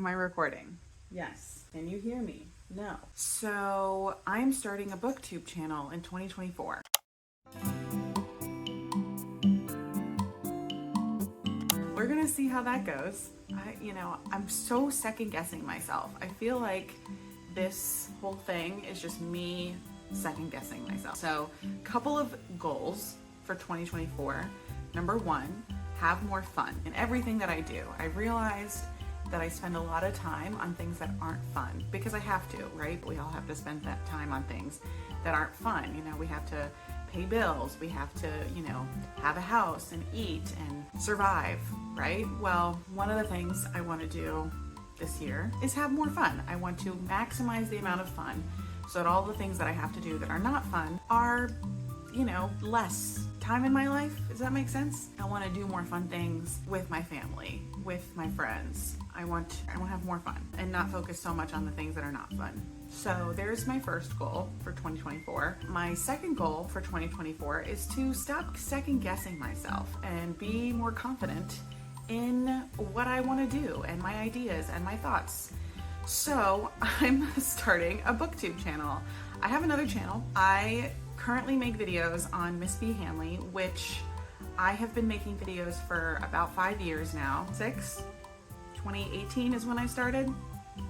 I recording? Yes. Can you hear me? No. So I'm starting a booktube channel in 2024. We're gonna see how that goes. I'm so second guessing myself. I feel like this whole thing is just me second guessing myself. So a couple of goals for 2024. Number one, have more fun in everything that I do. I've realized that I spend a lot of time on things that aren't fun because I have to, right? We all have to spend that time on things that aren't fun. We have to pay bills, we have to, have a house and eat and survive, right? Well, one of the things I want to do this year is have more fun. I want to maximize the amount of fun so that all the things that I have to do that are not fun are, less time in my life. Does that make sense? I want to do more fun things with my family, with my friends. I want to have more fun and not focus so much on the things that are not fun. So there's my first goal for 2024. My second goal for 2024 is to stop second guessing myself and be more confident in what I want to do and my ideas and my thoughts. So I'm starting a booktube channel. I have another channel. I currently make videos on Miss B. Hanley, which I have been making videos for about 5 years now. 2018 is when I started.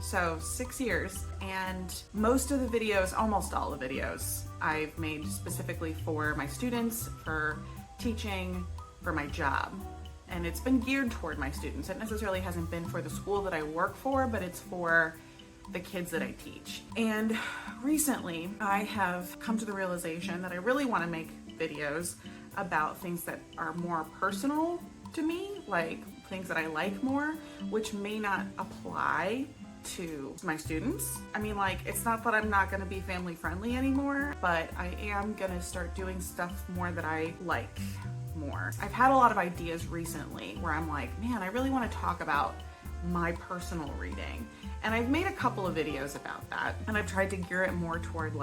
So 6 years, and most of the videos, almost all the videos, I've made specifically for my students, for teaching, for my job. And it's been geared toward my students. It necessarily hasn't been for the school that I work for, but it's for the kids that I teach. And recently I have come to the realization that I really want to make videos about things that are more personal to me, like things that I like more, which may not apply to my students. It's not that I'm not going to be family friendly anymore, but I am going to start doing stuff more that I like more. I've had a lot of ideas recently where I'm like, man, I really want to talk about my personal reading. And I've made a couple of videos about that, and I've tried to gear it more toward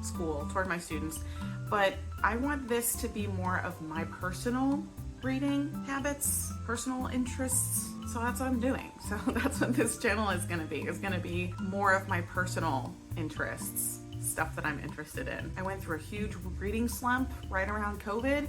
school, toward my students. But I want this to be more of my personal reading habits, personal interests. So that's what I'm doing. So that's what this channel is going to be. It's going to be more of my personal interests, stuff that I'm interested in. I went through a huge reading slump right around COVID,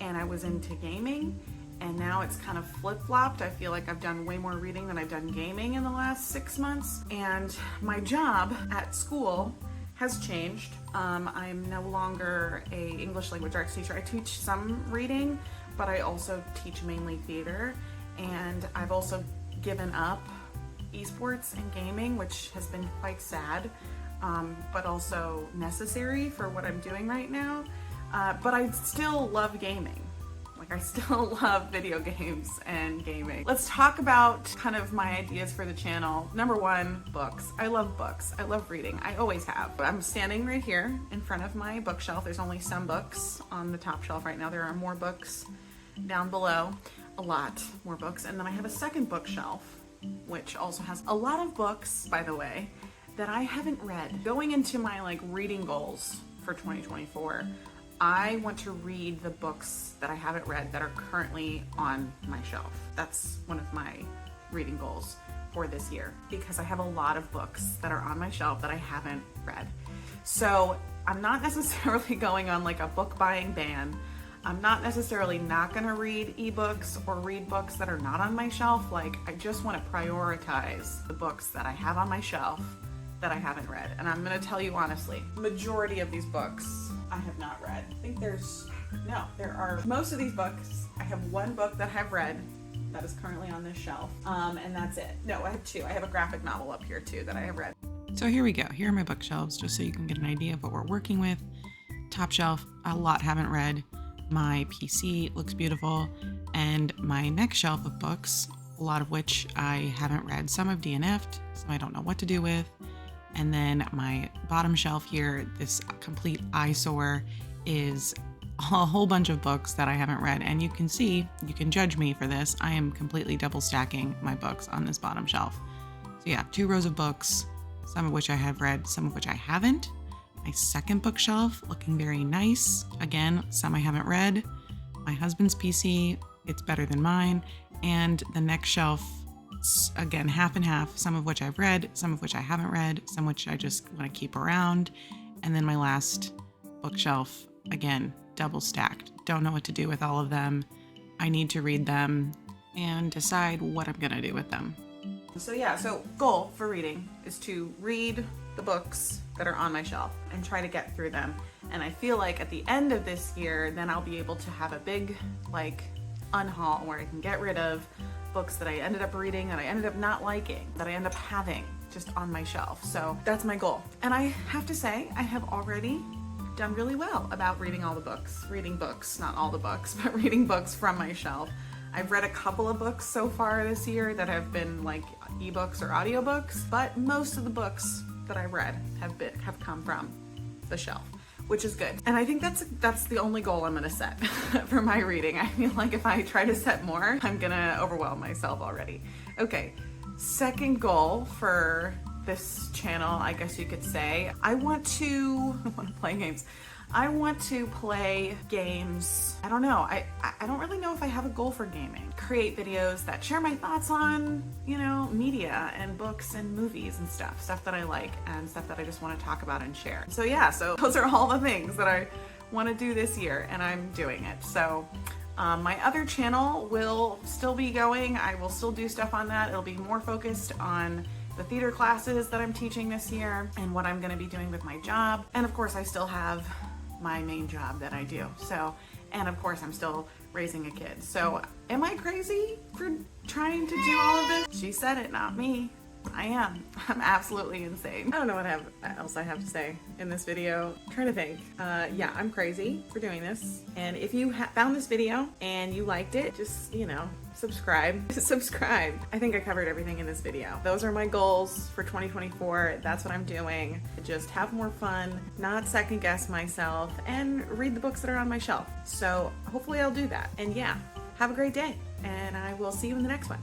and I was into gaming, and now it's kind of flip-flopped. I feel like I've done way more reading than I've done gaming in the last 6 months. And my job at school has changed. I'm no longer a English language arts teacher. I teach some reading, but I also teach mainly theater. And I've also given up esports and gaming, which has been quite sad, but also necessary for what I'm doing right now. But I still love gaming. I still love video games and gaming. Let's talk about kind of my ideas for the channel. Number one, books. I love books. I love reading. I always have. I'm standing right here in front of my bookshelf. There's only some books on the top shelf right now. There are more books down below. A lot more books. And then I have a second bookshelf, which also has a lot of books, by the way, that I haven't read. Going into my reading goals for 2024, I want to read the books that I haven't read that are currently on my shelf. That's one of my reading goals for this year, because I have a lot of books that are on my shelf that I haven't read. So I'm not necessarily going on a book buying ban. I'm not necessarily not going to read ebooks or read books that are not on my shelf. I just want to prioritize the books that I have on my shelf that I haven't read. And I'm going to tell you honestly, majority of these books I have not read. I think there are most of these books. I have one book that I've read that is currently on this shelf, and that's it. No, I have two. I have a graphic novel up here too that I have read. So here we go. Here are my bookshelves, just so you can get an idea of what we're working with. Top shelf, a lot haven't read. My PC looks beautiful, and my next shelf of books, a lot of which I haven't read. Some I've DNF'd, some I don't know what to do with. And then my bottom shelf here, this complete eyesore, is a whole bunch of books that I haven't read. And you can see, you can judge me for this, I am completely double stacking my books on this bottom shelf. So yeah, 2 rows of books, some of which I have read, some of which I haven't. My second bookshelf, looking very nice. Again, some I haven't read. My husband's PC, it's better than mine. And the next shelf It's again half and half, some of which I've read, some of which I haven't read, some which I just want to keep around. And then my last bookshelf, again, double stacked. Don't know what to do with all of them. I need to read them and decide what I'm gonna do with them. So goal for reading is to read the books that are on my shelf and try to get through them. And I feel like at the end of this year, then I'll be able to have a big unhaul where I can get rid of books that I ended up reading, that I ended up not liking, that I end up having just on my shelf. So that's my goal. And I have to say, I have already done really well about reading books, not all the books, but reading books from my shelf. I've read a couple of books so far this year that have been like ebooks or audiobooks, but most of the books that I read have come from the shelf, which is good. And I think that's the only goal I'm gonna set for my reading. I feel like if I try to set more, I'm gonna overwhelm myself already. Okay, second goal for this channel, I guess you could say, I want to play games. I want to play games. I don't know. I don't really know if I have a goal for gaming. Create videos that share my thoughts on, media and books and movies and stuff that I like and stuff that I just want to talk about and share. So yeah, so those are all the things that I want to do this year, and I'm doing it. So my other channel will still be going. I will still do stuff on that. It'll be more focused on the theater classes that I'm teaching this year and what I'm going to be doing with my job. And of course, I still have my main job that I do. And of course, I'm still raising a kid. So am I crazy for trying to do all of this? She said it, not me. I am. I'm absolutely insane. I don't know what else I have to say in this video. I'm trying to think. Yeah, I'm crazy for doing this. And if you found this video and you liked it, just, subscribe. Subscribe. I think I covered everything in this video. Those are my goals for 2024. That's what I'm doing. Just have more fun, not second guess myself, and read the books that are on my shelf. So hopefully I'll do that. And yeah, have a great day. And I will see you in the next one.